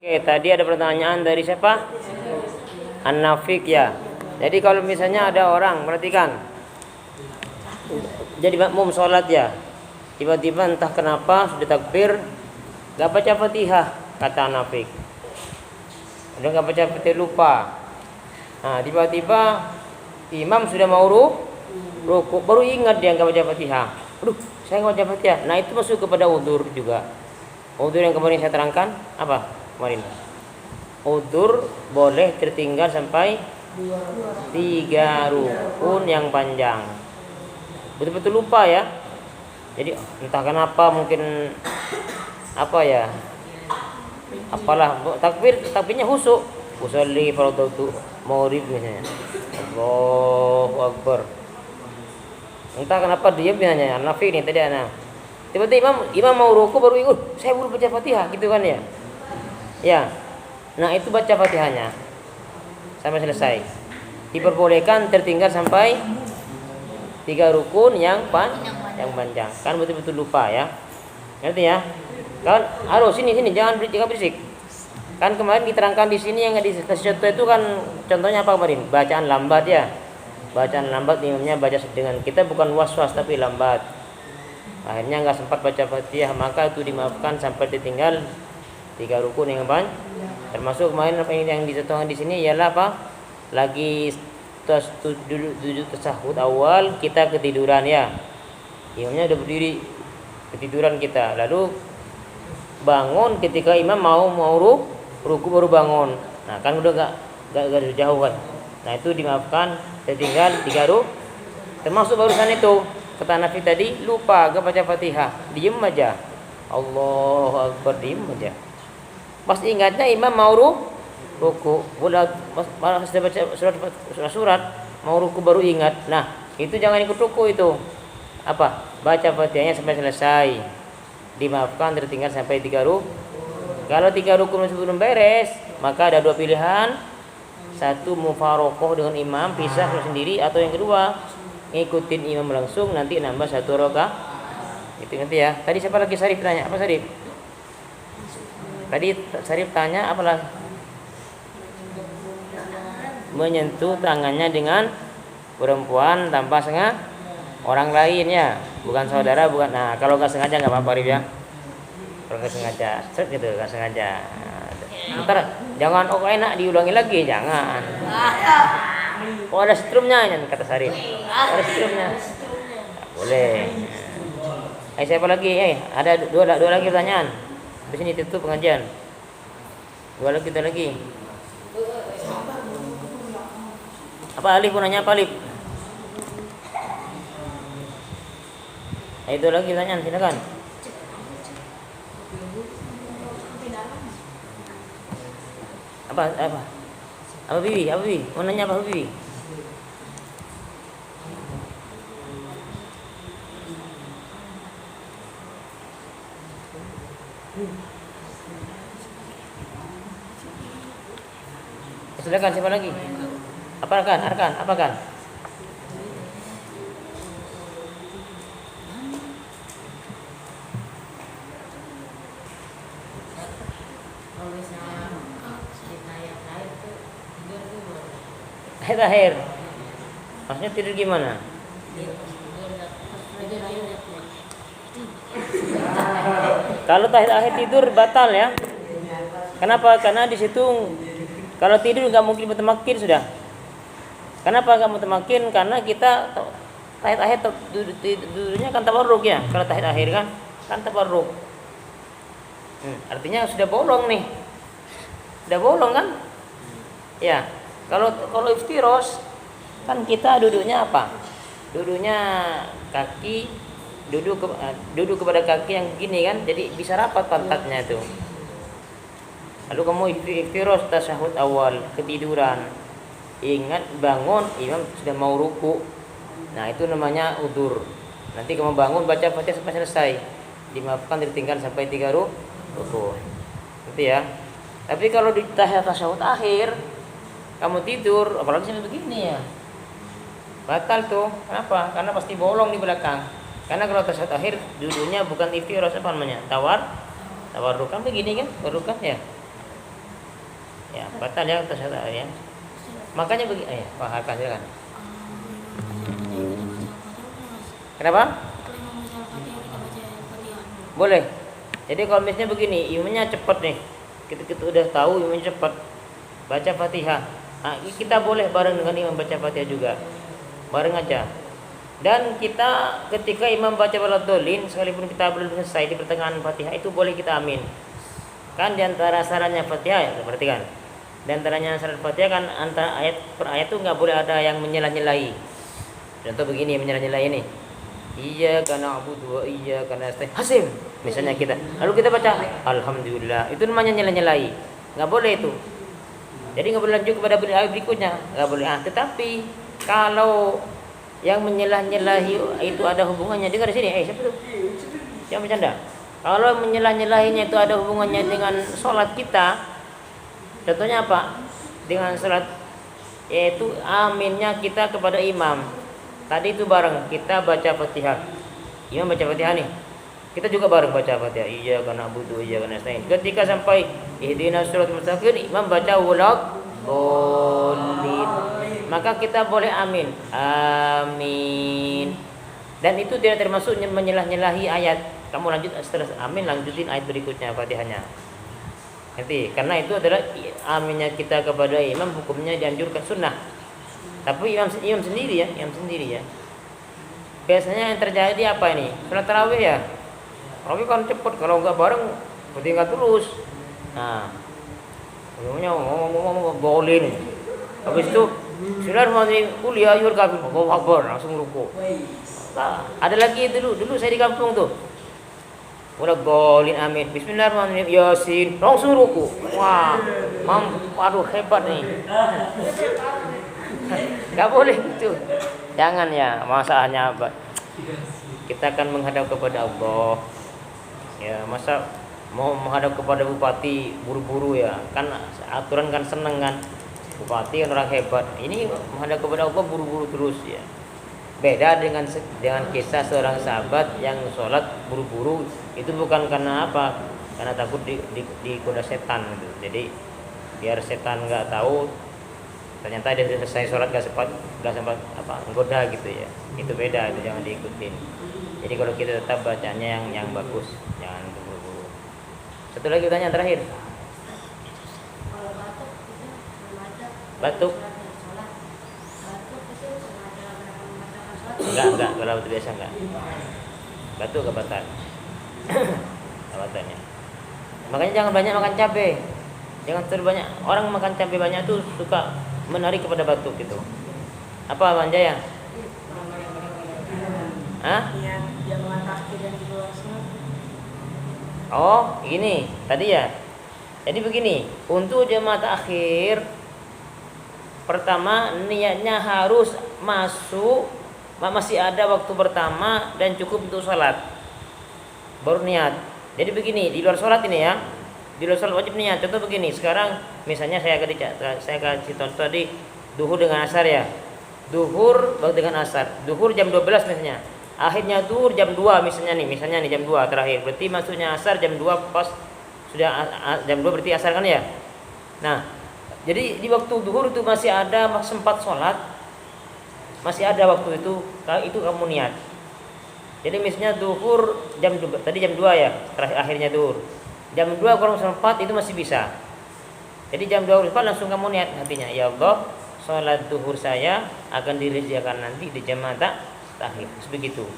Oke, tadi ada pertanyaan dari siapa? An-Nafiq ya. Jadi kalau misalnya ada orang, perhatikan. Jadi makmum sholat ya. Tiba-tiba entah kenapa sudah takbir, gak baca Fatihah, kata An-Nafiq. Udah gak baca Fatihah, lupa. Nah, tiba-tiba imam sudah mau ruku, baru ingat dia gak baca Fatihah. Aduh, saya gak baca Fatihah. Nah, itu masuk kepada udzur juga. Udzur yang kemarin saya terangkan apa? Kemarin udzur boleh tertinggal sampai 3 rukun yang panjang. Betul-betul lupa ya. Jadi entah kenapa, mungkin apa ya, apalah, takbirnya husuk. Usolli fardhu maghrib misalnya, Allahu Akbar. Entah kenapa dia biasanya Nafi ini tadi anak. Tiba-tiba imam mau ruku baru ingat, saya belum baca Fatihah gitu kan ya. Ya, nah itu baca Fatihahnya sampai selesai. Diperbolehkan tertinggal sampai 3 rukun yang panjang. Kan betul-betul lupa ya. Ngerti ya? Kan harus sini jangan berisik. Kan kemarin diterangkan di sini yang di contoh itu kan contohnya apa kemarin? Bacaan lambat ya. Bacaan lambat imamnya baca dengan kita bukan was-was tapi lambat. Akhirnya enggak sempat baca Fatihah, maka itu dimaafkan sampai ditinggal 3 rukun yang panjang. Termasuk kemarin apa yang dicontohkan di sini ialah apa? Lagi duduk tasyahud awal kita ketiduran ya. Imamnya udah berdiri, ketiduran kita. Lalu bangun ketika imam mau ruku baru bangun. Nah, kan udah gak jauh kan. Nah, itu dimaafkan tertinggal 3 rukun. Termasuk barusan itu kata Nafi tadi lupa gak baca Fatihah, diem aja. Allahu Akbar, diem aja. Pas ingatnya imam mau ruku, sudah baca surat mau ruku baru ingat. Nah, itu jangan ikut ruku itu. Apa? Baca Fatihahnya sampai selesai. Dimaafkan tertinggal sampai 3 rukun. Kalau 3 rukun masih belum beres, maka ada 2 pilihan. Satu mufarokoh dengan imam, pisah sendiri, atau yang kedua ngikutin imam langsung, nanti nambah 1 rakaat. Itu nanti ya. Tadi siapa lagi? Sarif tanya. Apa Sarif? Tadi Sarif tanya apalah? Menyentuh tangannya dengan perempuan tanpa sengaja orang lain ya, bukan saudara, bukan. Nah, kalau nggak sengaja nggak apa-apa Rif ya. Kalau nggak sengaja, set gitu, nggak sengaja. Ntar jangan enak diulangi lagi, jangan. Oh ada strumnya ini kata Sarif. Ada strumnya. Boleh. Siapa lagi? Ada dua lagi pertanyaan. Di sini tutup pengajian. 2 lagi kita lagi. Apa Alif mau nanya apa Alif? Itu lagi pertanyaan, silakan. Apa Bibi? Mau nanya apa Bibi? Silakan, siapa lagi? Apakan? Akhir. Maksudnya tidur gimana? Kalau akhir tidur batal ya. Kenapa? Karena di situ kalau tidur nggak mungkin mutamakin sudah. Kenapa nggak mutamakin? Karena kita tahiyat akhir tidurnya kan tabarruk ya. Kalau tahiyat akhir kan tabarruk. Artinya sudah bolong nih. Sudah bolong kan? Ya. Kalau iftiros kan kita duduknya apa? Duduknya kaki duduk kepada kaki yang gini kan, jadi bisa rapat pantatnya itu. Lalu kamu iftiros tasyahud awal, ketiduran. Ingat bangun, imam sudah mau ruku. Nah, itu namanya udzur. Nanti kamu bangun baca Fatihah sampai selesai. Dimaafkan tertinggal sampai 3 rukun. Nanti ya. Tapi kalau di tahiyat tasyahud akhir kamu tidur, apalagi sampai begini ya, batal tuh. Kenapa? Karena pasti bolong di belakang. Karena kalau tasyahud akhir duduknya bukan iftiros, apa namanya? Tawarruk kan begini kan? Baru kan ya. Ya, batal ya atas ya. Makanya begini, ya, Pak Hakan silakan. Kenapa? Boleh. Jadi kalau misalnya begini, imamnya cepat nih. Kita udah tahu imamnya cepat. Baca Fatihah. Nah, kita boleh bareng dengan imam baca Fatihah juga. Bareng aja. Dan kita ketika imam baca waladhdallin, sekalipun kita belum selesai di pertengahan Fatihah, itu boleh kita amin. Kan diantara sarannya Fatihah, berarti kan? Diantaranya syarat Fatihah kan antara ayat per ayat itu nggak boleh ada yang menyelah-nyelahi. Contoh begini, menyelah-nyelahi ini. Iyyaka na'budu wa iyyaka nasta'in. Hasim. Misalnya kita, lalu kita baca alhamdulillah. Itu namanya nyelah-nyelahi. Nggak boleh itu. Jadi nggak boleh lanjut kepada ayat berikutnya. Nggak boleh. Tetapi kalau yang menyelah-nyelahi itu ada hubungannya, dengar di sini. Siapa tuh? Jangan bercanda. Kalau menyelah-nyelahinya itu ada hubungannya dengan sholat kita, contohnya apa? Dengan sholat, yaitu aminnya kita kepada imam. Tadi itu bareng kita baca Fatihah. Imam baca Fatihah nih. Kita juga bareng baca Fatihah. Iyyaka na'budu wa iyyaka nasta'in. Ketika sampai ihdinas shiratal mustaqim, imam baca waladhdallin. Maka kita boleh amin. Amin. Dan itu tidak termasuk menyelah-nyelahi ayat. Kamu lanjut setelah amin, lanjutin ayat berikutnya Fatihahnya. Ngerti? Karena itu adalah aminnya kita kepada imam, hukumnya dianjurkan sunnah. Tapi imam sendiri ya. Biasanya yang terjadi apa ini? Salat tarawih ya. Tarawih kan cepat, kalau enggak bareng berarti enggak terus. Nah, umumnya ngomong bolin. Habis itu Bismillahirrahmanirrahim, qul ya ayyuhal kafirun, Allahu akbar, langsung ruku. Nah, ada lagi dulu saya di kampung tuh. Waladhdallin amin. Bismillahirrahmanirrahim, Yasin, langsung ruku. Wah, aduh hebat nih. Gak boleh gitu. Jangan ya, masalahnya apa? Kita akan menghadap kepada Allah. Ya, masa mau menghadap kepada bupati buru-buru ya? Kan aturan kan seneng kan. Bupati kan orang hebat. Ini menghadap kepada Allah buru-buru terus ya. Beda dengan kisah seorang sahabat yang sholat buru-buru. Itu bukan karena apa? Karena takut digoda setan gitu. Jadi biar setan nggak tahu, ternyata dia selesai sholat gak sempat apa menggoda gitu ya. Itu beda, itu jangan diikutin. Jadi kalau kita tetap bacanya yang bagus, jangan buru-buru. Satu lagi pertanyaan terakhir. Batuk. Enggak, kalau itu biasa enggak. Batuk ke batal. Batalnya. Makanya jangan banyak makan cabai. Jangan terlalu banyak. Orang makan cabai banyak tuh suka menarik kepada batuk gitu. Apa Bang Jaya? Hah? Oh, ini tadi ya. Jadi begini, untuk jamaah takhir, pertama niatnya harus masih ada waktu pertama dan cukup untuk sholat. Baru niat. Jadi begini, di luar sholat ini ya. Di luar sholat wajib niat. Contoh begini, sekarang misalnya saya kasih contoh tadi duhur dengan asar ya. Duhur dengan asar. Duhur jam 12 misalnya. Akhirnya duhur jam 2 misalnya nih jam 2 terakhir. Berarti maksudnya asar jam 2 pas sudah jam 2 berarti asar kan ya. Nah, jadi di waktu duhur itu masih ada sempat sholat. Masih ada waktu itu kamu niat. Jadi misalnya duhur tadi jam 2 ya, terakhir akhirnya duhur. Jam 2 kurang 4 itu masih bisa. Jadi jam 2 langsung kamu niat hatinya, ya Allah, sholat duhur saya akan dikerjakan nanti di jamaah takhir. Begitu.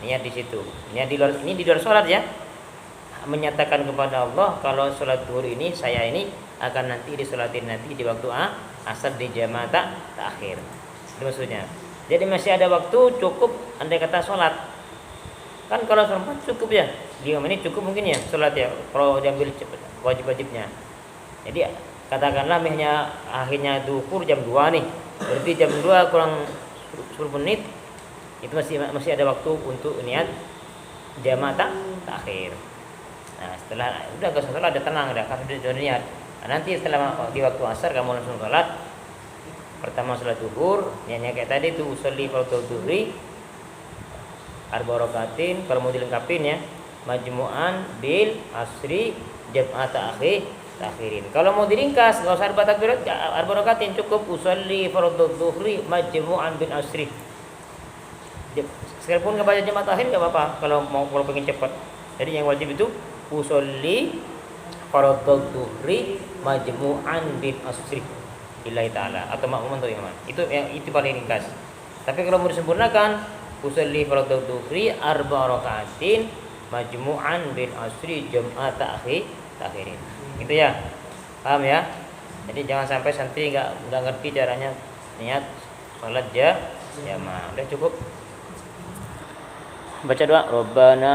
Niat di situ. Niat di luar sholat ya. Menyatakan kepada Allah kalau sholat duhur ini saya ini akan nanti disolatin nanti di waktu asar di jamaah takhir. Itu maksudnya. Jadi masih ada waktu cukup andai kata sholat. Kan kalau sempat cukup ya 5 menit cukup mungkin ya sholat ya. Kalau diambil cepat wajib-wajibnya. Jadi katakanlah misalnya akhirnya duhur jam 2 nih. Berarti jam 2 kurang 10 menit itu masih ada waktu untuk niat jamaah takhir. Nah setelah udah ke sholat udah tenang udah niat. Nah, nanti setelah di waktu asar kamu langsung sholat. Pertama sholat duhur, niatnya kayak tadi tuh usolli fardhu dhuhri arba rakaatin, kalau mau dilengkapin ya, majmu'an bil asri jam'at akhir takhirin. Kalau mau diringkas, enggak usah 4 takbirat, 4 rakaatin cukup. Usolli fardhu dzuhri majmu'an bin asri. Sekalipun enggak baca jamaah takhir enggak apa-apa kalau pengen cepat. Jadi yang wajib itu usolli fardhu dzuhri majmu'an bin asri. Lillahi ta'ala atau makmum atau imam. Itu paling ringkas. Tapi kalau mau disempurnakan, usolli fardhu dzuhri 4 rakaatin majmu'an bin asri jam'a takhirin. Gitu ya. Paham ya? Jadi jangan sampai santri enggak ngerti caranya niat salat jamaah. Udah cukup. Baca doa. Rabbana